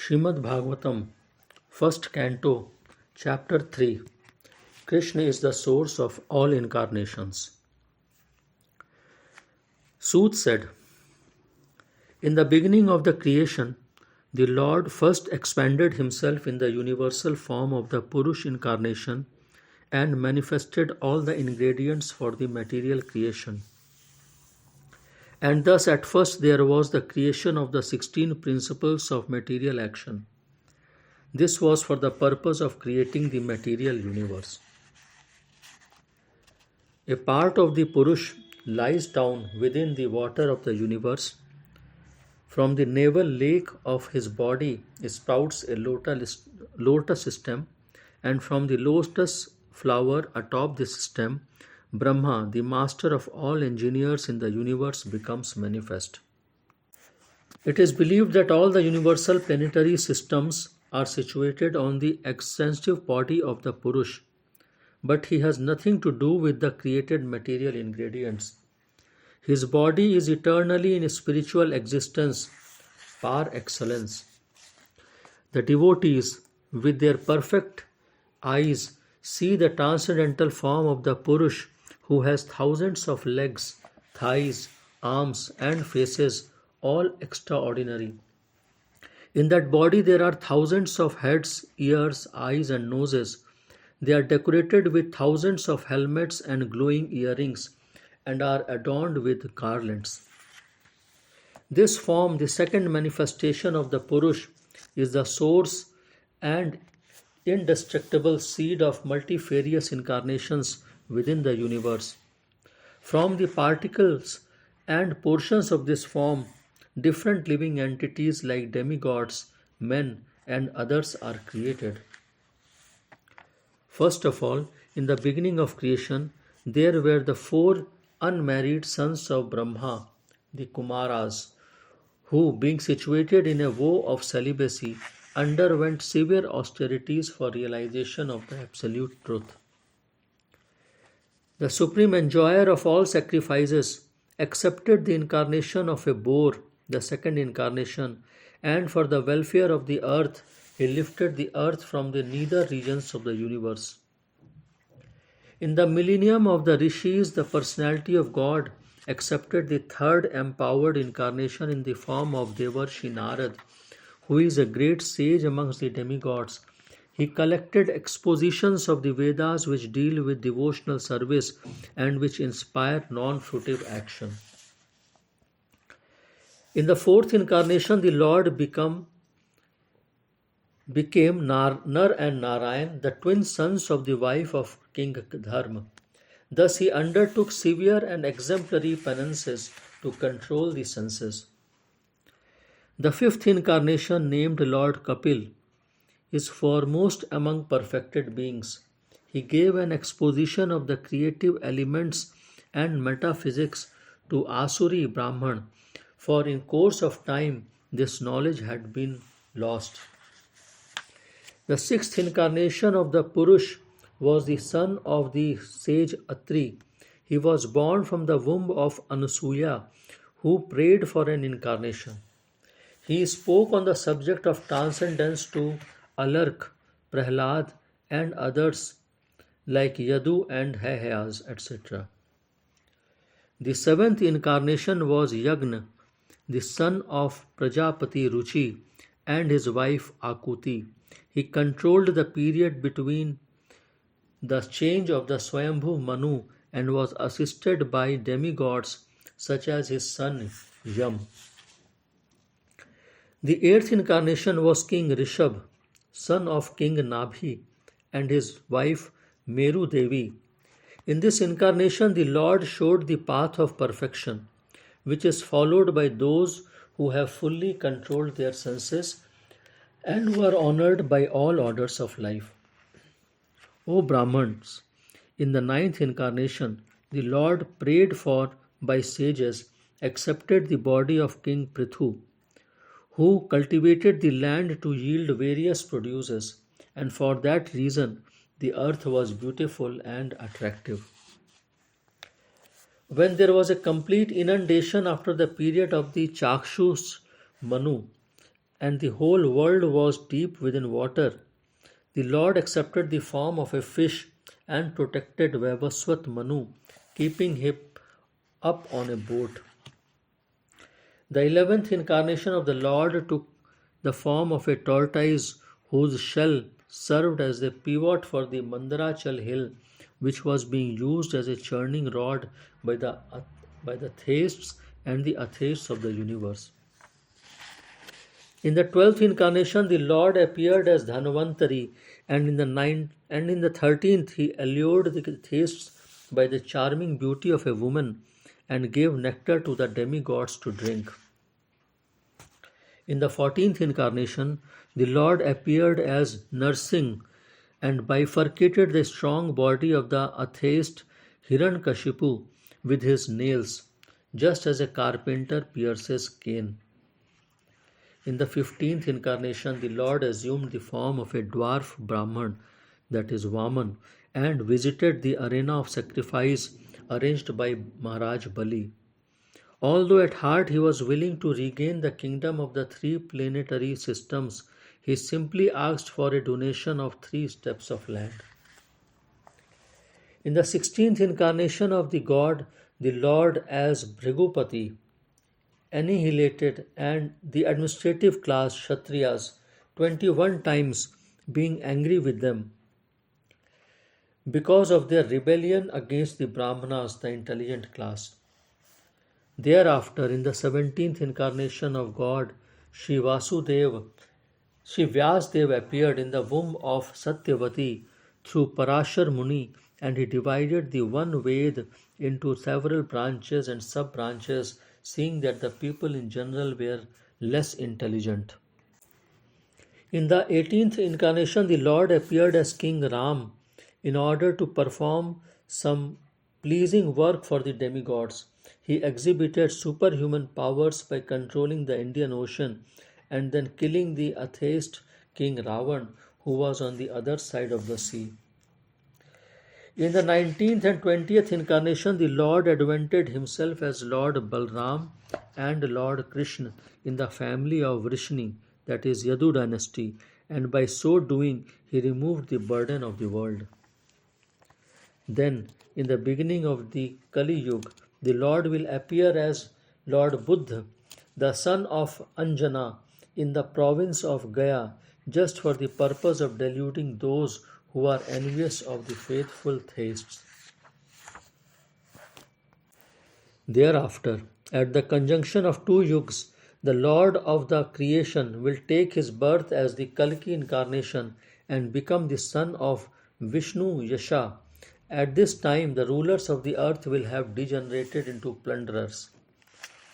Shrimad Bhagvatam, first canto, chapter 3. Krishna is the source of all incarnations. Sut said, in the beginning of the creation, the Lord first expanded himself in the universal form of the Purush incarnation and manifested all the ingredients for the material creation. And thus at first there was the creation of the 16 principles of material action. This was for the purpose of creating the material universe. A part of the Purush lies down within the water of the universe. From the navel lake of his body sprouts a lotus stem, and from the lotus flower atop this stem, Brahma, the master of all engineers in the universe, becomes manifest. It is believed that all the universal planetary systems are situated on the extensive body of the Purush, but he has nothing to do with the created material ingredients. His body is eternally in spiritual existence par excellence. The devotees, with their perfect eyes, see the transcendental form of the Purush, who has thousands of legs, thighs, arms, and faces, all extraordinary. In that body there are thousands of heads, ears, eyes, and noses. They are decorated with thousands of helmets and glowing earrings, and are adorned with garlands. This form, the second manifestation of the Purush, is the source and indestructible seed of multifarious incarnations within the universe. From the particles and portions of this form, different living entities like demigods, men, and others are created. First of all, in the beginning of creation, there were the 4 unmarried sons of Brahma, the Kumaras, who, being situated in a vow of celibacy, underwent severe austerities for realization of the absolute truth. The supreme enjoyer of all sacrifices accepted the incarnation of a boar, the second incarnation, and for the welfare of the earth, he lifted the earth from the nether regions of the universe. In the millennium of the rishis, the personality of God accepted the third empowered incarnation in the form of Devarshi Narad, who is a great sage amongst the demigods. He collected expositions of the Vedas which deal with devotional service and which inspire non-fruitive action. In the fourth incarnation, the Lord became Nar and Narayan, the twin sons of the wife of King Dharma. Thus he undertook severe and exemplary penances to control the senses. The fifth incarnation, named Lord Kapil, is foremost among perfected beings. He gave an exposition of the creative elements and metaphysics to Asuri Brahman, for in course of time this knowledge had been lost. The sixth incarnation of the Purush was the son of the sage Atri. He was born from the womb of Anasuya, who prayed for an incarnation. He spoke on the subject of transcendence to Alark, Prahlad, and others like Yadu and Hayas, etc. The seventh incarnation was Yagna, the son of Prajapati Ruchi and his wife Akuti. He controlled the period between the change of the Swayambhu Manu and was assisted by demigods such as his son Yam. The eighth incarnation was King Rishabh, son of King Nabhi, and his wife Meru Devi. In this incarnation, the Lord showed the path of perfection, which is followed by those who have fully controlled their senses and who are honored by all orders of life. O Brahmans, in the ninth incarnation, the Lord prayed for by sages accepted the body of King Prithu, who cultivated the land to yield various produces, and for that reason the earth was beautiful and attractive. When there was a complete inundation after the period of the Chakshus Manu, and the whole world was deep within water, the Lord accepted the form of a fish and protected Vavaswat Manu, keeping him up on a boat. The 11th incarnation of the Lord took the form of a tortoise whose shell served as a pivot for the Mandarachal hill, which was being used as a churning rod by the theists and the atheists of the universe. In the 12th incarnation, the Lord appeared as Dhanvantari, and in the 13th, he allured the theists by the charming beauty of a woman and gave nectar to the demigods to drink. In the 14th incarnation, the Lord appeared as Narsingh and bifurcated the strong body of the atheist Hiranyakashipu with his nails, just as a carpenter pierces cane. In the 15th incarnation, the Lord assumed the form of a dwarf Brahman, that is Vaman, and visited the arena of sacrifice arranged by Maharaj Bali. Although at heart he was willing to regain the kingdom of the three planetary systems, he simply asked for a donation of 3 steps of land. In the 16th incarnation of the god, the Lord as Bhrigupati annihilated and the administrative class Kshatriyas 21 times, being angry with them because of their rebellion against the Brahmanas, the intelligent class. Thereafter, in the 17th incarnation of God, Sri Vyasdev appeared in the womb of Satyavati through Parashar Muni, and he divided the one Ved into several branches and sub-branches, seeing that the people in general were less intelligent. In the 18th incarnation, the Lord appeared as King Ram in order to perform some pleasing work for the demigods. He exhibited superhuman powers by controlling the Indian Ocean and then killing the atheist King Ravan, who was on the other side of the sea. In the 19th and 20th incarnation, the Lord advented himself as Lord Balram and Lord Krishna in the family of Vrishni, that is Yadu dynasty, and by so doing he removed the burden of the world. Then, in the beginning of the Kali Yuga, the Lord will appear as Lord Buddha, the son of Anjana, in the province of Gaya, just for the purpose of deluding those who are envious of the faithful theists. Thereafter, at the conjunction of 2 yugs, the Lord of the creation will take his birth as the Kalki incarnation and become the son of Vishnu Yasha. At this time, the rulers of the earth will have degenerated into plunderers.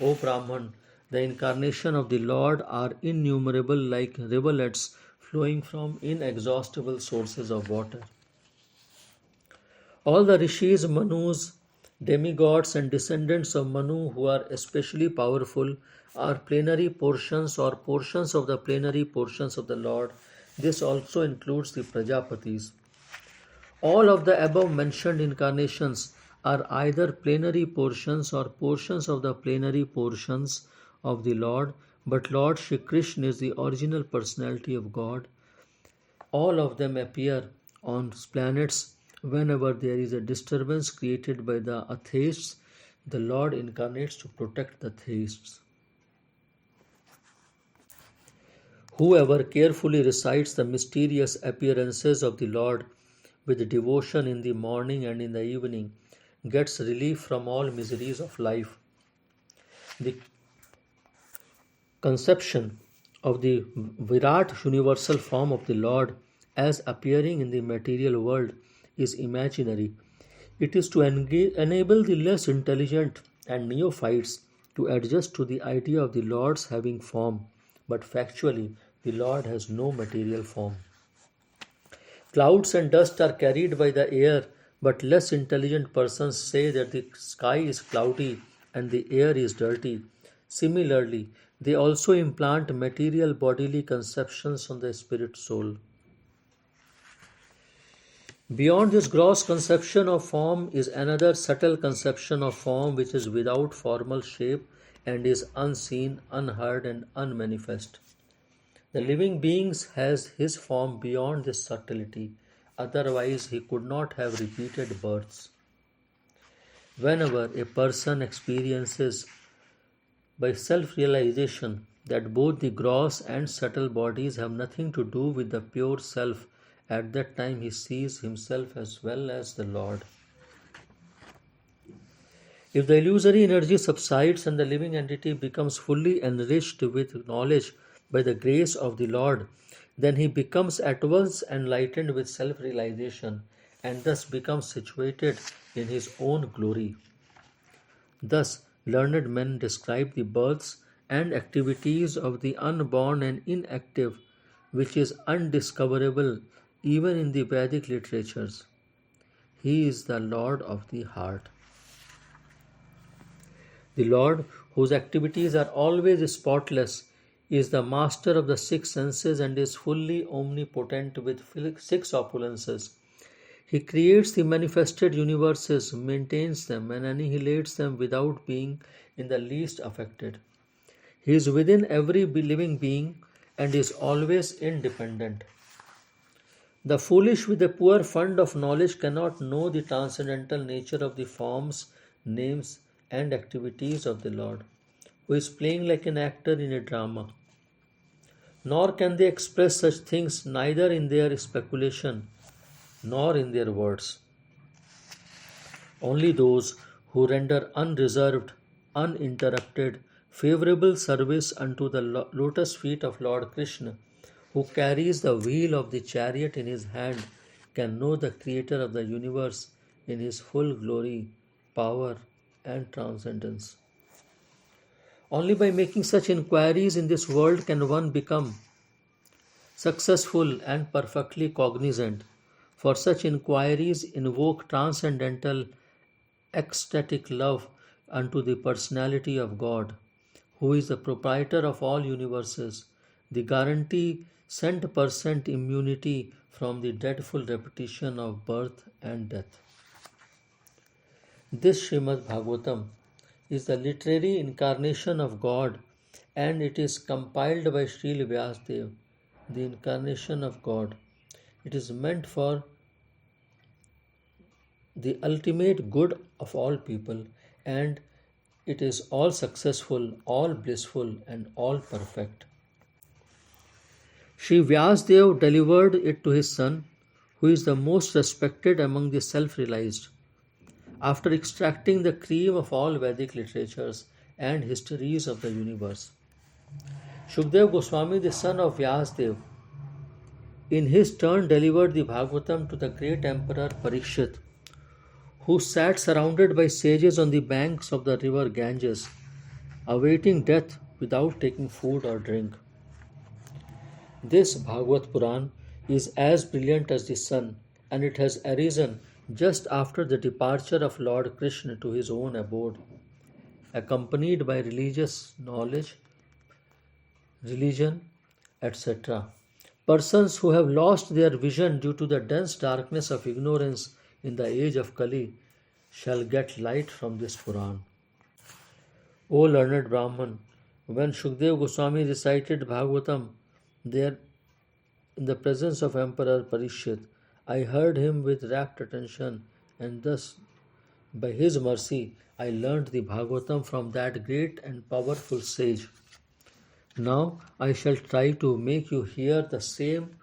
O Brahman, the incarnation of the Lord are innumerable like rivulets flowing from inexhaustible sources of water. All the rishis, Manus, demigods, and descendants of Manu who are especially powerful are plenary portions or portions of the plenary portions of the Lord. This also includes the Prajapatis. All of the above mentioned incarnations are either plenary portions or portions of the plenary portions of the Lord, but Lord Shri Krishna is the original personality of God. All of them appear on planets whenever there is a disturbance created by the atheists. The Lord incarnates to protect the theists. Whoever carefully recites the mysterious appearances of the Lord with devotion in the morning and in the evening gets relief from all miseries of life. The conception of the Virat universal form of the Lord as appearing in the material world is imaginary. It is to enable the less intelligent and neophytes to adjust to the idea of the Lord's having form, but factually the Lord has no material form. Clouds and dust are carried by the air, but less intelligent persons say that the sky is cloudy and the air is dirty. Similarly, they also implant material bodily conceptions on the spirit soul. Beyond this gross conception of form is another subtle conception of form which is without formal shape and is unseen, unheard, and unmanifest. The living being has his form beyond this subtlety, otherwise, he could not have repeated births. Whenever a person experiences by self realization that both the gross and subtle bodies have nothing to do with the pure self, at that time he sees himself as well as the Lord. If the illusory energy subsides and the living entity becomes fully enriched with knowledge by the grace of the Lord, then he becomes at once enlightened with self realization and thus becomes situated in his own glory. Thus, learned men describe the births and activities of the unborn and inactive, which is undiscoverable even in the Vedic literatures. He is the Lord of the heart. The Lord, whose activities are always spotless, is the master of the six senses and is fully omnipotent with six opulences. He creates the manifested universes, maintains them, and annihilates them without being in the least affected. He is within every living being and is always independent. The foolish with a poor fund of knowledge cannot know the transcendental nature of the forms, names, and activities of the Lord, who is playing like an actor in a drama. Nor can they express such things neither in their speculation nor in their words. Only those who render unreserved, uninterrupted, favorable service unto the lotus feet of Lord Krishna, who carries the wheel of the chariot in his hand, can know the Creator of the universe in his full glory, power, and transcendence. Only by making such inquiries in this world can one become successful and perfectly cognizant, for such inquiries invoke transcendental, ecstatic love unto the personality of God, who is the proprietor of all universes, the guarantee cent% immunity from the dreadful repetition of birth and death. This Shrimad Bhagvatam is the literary incarnation of God, and it is compiled by Srila Vyasadeva, the incarnation of God. It is meant for the ultimate good of all people, and it is all successful, all blissful, and all perfect. Sri Vyasadeva delivered it to his son, who is the most respected among the self-realized. After extracting the cream of all Vedic literatures and histories of the universe, Shukdev Goswami, the son of Vyasadeva, in his turn delivered the Bhagavatam to the great emperor Parikshit, who sat surrounded by sages on the banks of the river Ganges, awaiting death without taking food or drink. This Bhagavad Puran is as brilliant as the sun, and it has arisen just after the departure of Lord Krishna to his own abode, accompanied by religious knowledge, religion, etc. Persons who have lost their vision due to the dense darkness of ignorance in the age of Kali shall get light from this Puran. O learned Brahman, when Shukdev Goswami recited Bhagavatam there in the presence of Emperor Parikshit, I heard him with rapt attention, and thus, by his mercy, I learnt the Bhagavatam from that great and powerful sage. Now I shall try to make you hear the same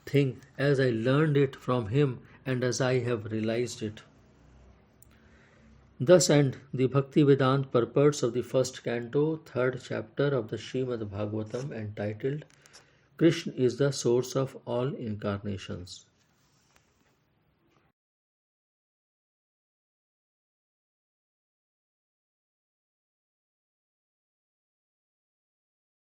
thing as I learned it from him and as I have realized it. Thus end the Bhakti Vedant purports of the first canto, third chapter of the Shrimad Bhagavatam, entitled Krishna is the source of all incarnations.